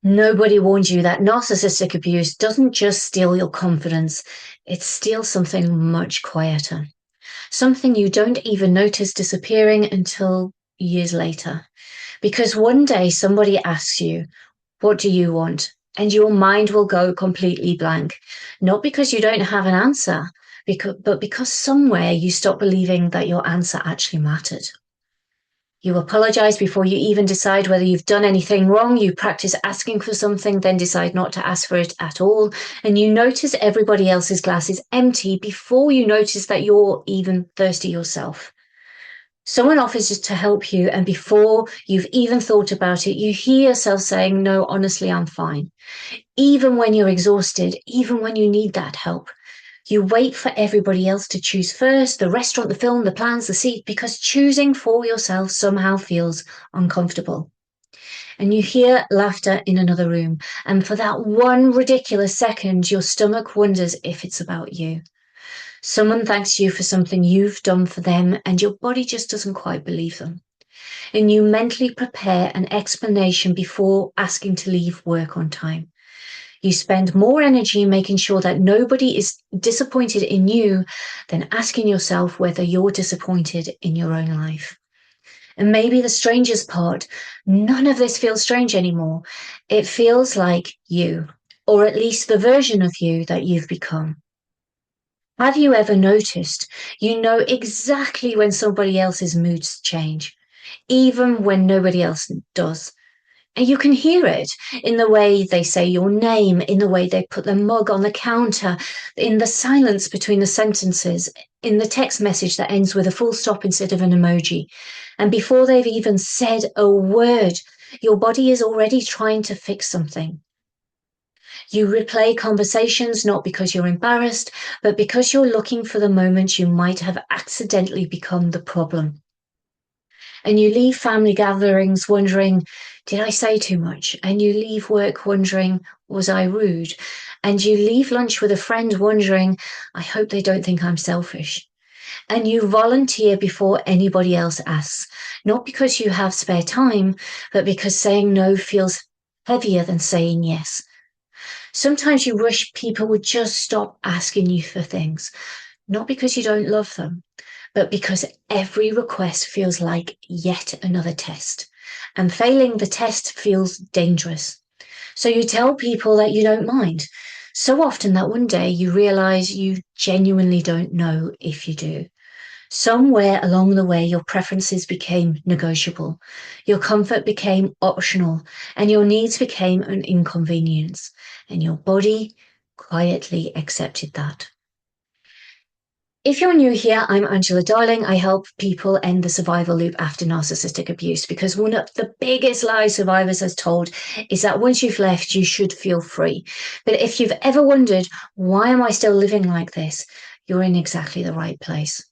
Nobody warned you that narcissistic abuse doesn't just steal your confidence, it steals something much quieter. Something you don't even notice disappearing until years later. Because one day somebody asks you, what do you want? And your mind will go completely blank. Not because you don't have an answer, but because somewhere you stop believing that your answer actually mattered. You apologize before you even decide whether you've done anything wrong. You practice asking for something, then decide not to ask for it at all. And you notice everybody else's glass is empty before you notice that you're even thirsty yourself. Someone offers to help you, and before you've even thought about it, you hear yourself saying, no, honestly, I'm fine. Even when you're exhausted, even when you need that help. You wait for everybody else to choose first, the restaurant, the film, the plans, the seat, because choosing for yourself somehow feels uncomfortable. And you hear laughter in another room. And for that one ridiculous second, your stomach wonders if it's about you. Someone thanks you for something you've done for them, and your body just doesn't quite believe them. And you mentally prepare an explanation before asking to leave work on time. You spend more energy making sure that nobody is disappointed in you than asking yourself whether you're disappointed in your own life. And maybe the strangest part, none of this feels strange anymore. It feels like you, or at least the version of you that you've become. Have you ever noticed you know exactly when somebody else's moods change, even when nobody else does? And you can hear it in the way they say your name, in the way they put the mug on the counter, in the silence between the sentences, in the text message that ends with a full stop instead of an emoji. And before they've even said a word, your body is already trying to fix something. You replay conversations not because you're embarrassed, but because you're looking for the moment you might have accidentally become the problem. And you leave family gatherings wondering, did I say too much? And you leave work wondering, was I rude? And you leave lunch with a friend wondering, I hope they don't think I'm selfish. And you volunteer before anybody else asks, not because you have spare time, but because saying no feels heavier than saying yes. Sometimes you wish people would just stop asking you for things, not because you don't love them, but because every request feels like yet another test. And failing the test feels dangerous. So you tell people that you don't mind. So often that one day you realize you genuinely don't know if you do. Somewhere along the way, your preferences became negotiable, your comfort became optional, and your needs became an inconvenience. And your body quietly accepted that. If you're new here, I'm Angela Darling. I help people end the survival loop after narcissistic abuse because one of the biggest lies survivors are told is that once you've left, you should feel free. But if you've ever wondered, why am I still living like this? You're in exactly the right place.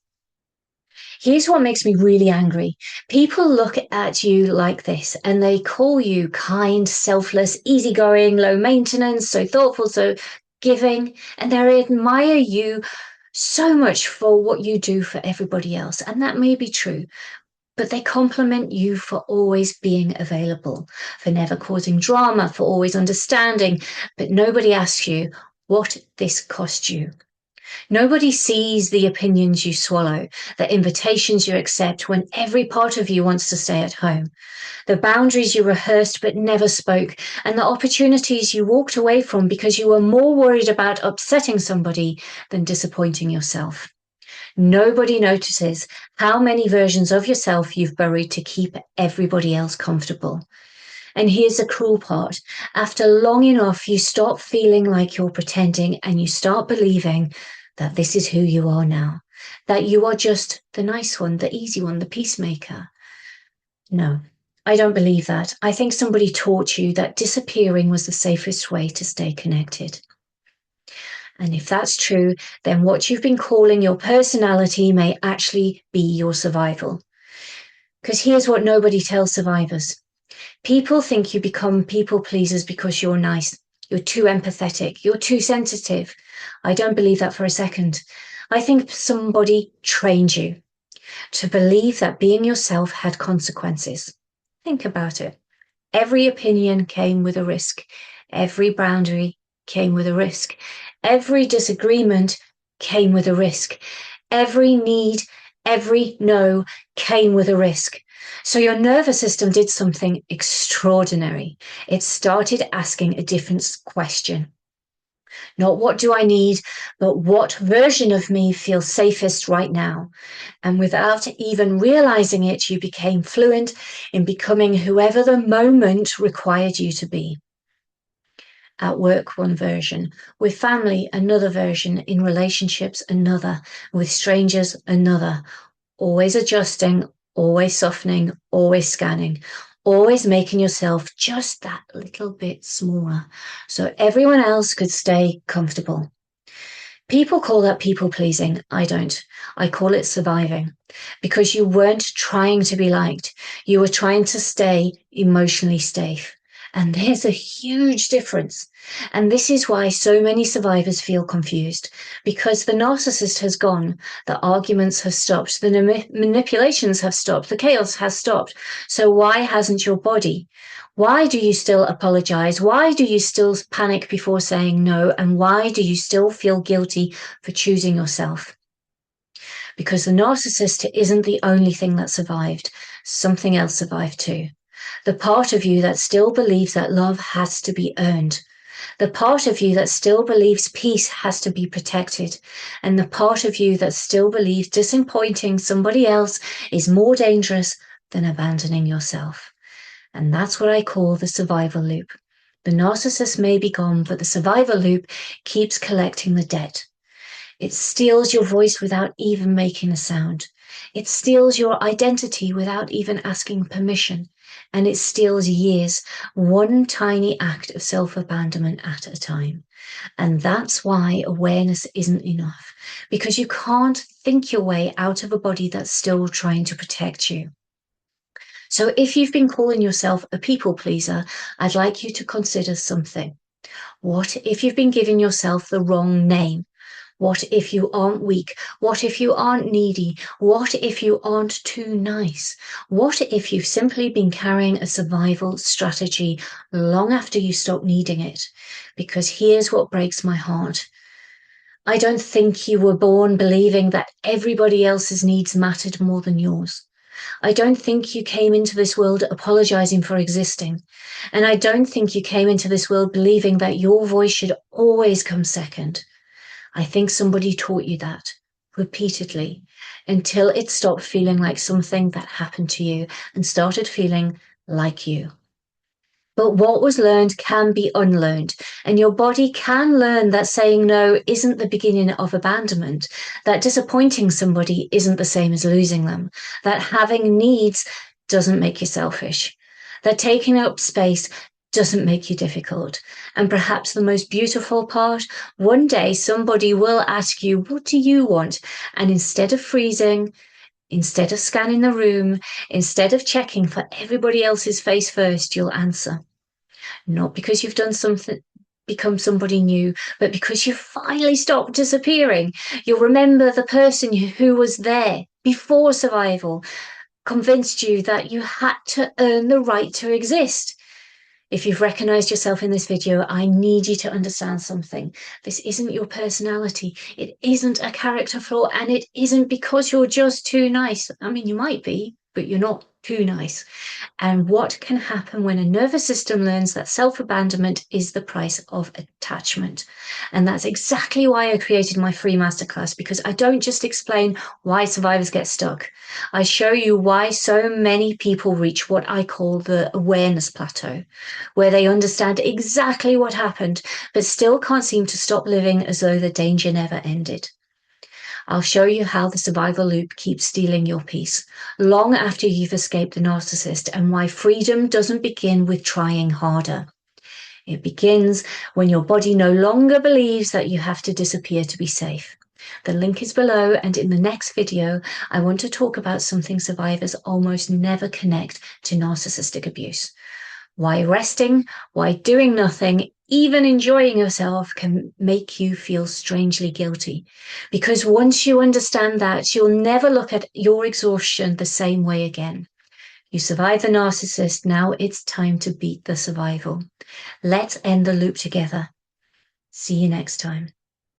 Here's what makes me really angry. People look at you like this and they call you kind, selfless, easygoing, low maintenance, so thoughtful, so giving, and they admire you so much for what you do for everybody else. And that may be true, but they compliment you for always being available, for never causing drama, for always understanding. But nobody asks you what this cost you. Nobody sees the opinions you swallow, the invitations you accept when every part of you wants to stay at home, the boundaries you rehearsed but never spoke, and the opportunities you walked away from because you were more worried about upsetting somebody than disappointing yourself. Nobody notices how many versions of yourself you've buried to keep everybody else comfortable. And here's the cruel part. After long enough, you stop feeling like you're pretending and you start believing that this is who you are now, that you are just the nice one, the easy one, the peacemaker. No, I don't believe that. I think somebody taught you that disappearing was the safest way to stay connected. And if that's true, then what you've been calling your personality may actually be your survival. Because here's what nobody tells survivors. People think you become people pleasers because you're nice, you're too empathetic, you're too sensitive. I don't believe that for a second. I think somebody trained you to believe that being yourself had consequences. Think about it. Every opinion came with a risk. Every boundary came with a risk. Every disagreement came with a risk. Every need, every no came with a risk. So your nervous system did something extraordinary. It started asking a different question. Not what do I need, but what version of me feels safest right now. And without even realizing it, you became fluent in becoming whoever the moment required you to be. At work, one version. With family, another version. In relationships, another. With strangers, another. Always adjusting, always softening, always scanning. Always making yourself just that little bit smaller so everyone else could stay comfortable. People call that people pleasing. I don't. I call it surviving because you weren't trying to be liked. You were trying to stay emotionally safe. And there's a huge difference. And this is why so many survivors feel confused because the narcissist has gone, the arguments have stopped, the manipulations have stopped, the chaos has stopped. So why hasn't your body? Why do you still apologize? Why do you still panic before saying no? And why do you still feel guilty for choosing yourself? Because the narcissist isn't the only thing that survived. Something else survived too. The part of you that still believes that love has to be earned. The part of you that still believes peace has to be protected. And the part of you that still believes disappointing somebody else is more dangerous than abandoning yourself. And that's what I call the survival loop. The narcissist may be gone, but the survival loop keeps collecting the debt. It steals your voice without even making a sound. It steals your identity without even asking permission. And it steals years, one tiny act of self-abandonment at a time. And that's why awareness isn't enough, because you can't think your way out of a body that's still trying to protect you. So if you've been calling yourself a people pleaser, I'd like you to consider something. What if you've been giving yourself the wrong name? What if you aren't weak? What if you aren't needy? What if you aren't too nice? What if you've simply been carrying a survival strategy long after you stop needing it? Because here's what breaks my heart. I don't think you were born believing that everybody else's needs mattered more than yours. I don't think you came into this world apologizing for existing. And I don't think you came into this world believing that your voice should always come second. I think somebody taught you that repeatedly until it stopped feeling like something that happened to you and started feeling like you. But what was learned can be unlearned, and your body can learn that saying no isn't the beginning of abandonment, that disappointing somebody isn't the same as losing them, that having needs doesn't make you selfish, that taking up space doesn't make you difficult. And perhaps the most beautiful part, one day somebody will ask you, what do you want? And instead of freezing, instead of scanning the room, instead of checking for everybody else's face first, you'll answer. Not because you've done something, become somebody new, but because you finally stopped disappearing. You'll remember the person who was there before survival, convinced you that you had to earn the right to exist. If you've recognized yourself in this video, I need you to understand something. This isn't your personality. It isn't a character flaw, and it isn't because you're just too nice. I mean, you might be, but you're not too nice. And what can happen when a nervous system learns that self-abandonment is the price of attachment. And that's exactly why I created my free masterclass, because I don't just explain why survivors get stuck. I show you why so many people reach what I call the awareness plateau, where they understand exactly what happened, but still can't seem to stop living as though the danger never ended. I'll show you how the survival loop keeps stealing your peace long after you've escaped the narcissist, and why freedom doesn't begin with trying harder. It begins when your body no longer believes that you have to disappear to be safe. The link is below, and in the next video, I want to talk about something survivors almost never connect to narcissistic abuse. Why resting, why doing nothing, even enjoying yourself can make you feel strangely guilty. Because once you understand that, you'll never look at your exhaustion the same way again. You survive the narcissist. Now it's time to beat the survival. Let's end the loop together. See you next time.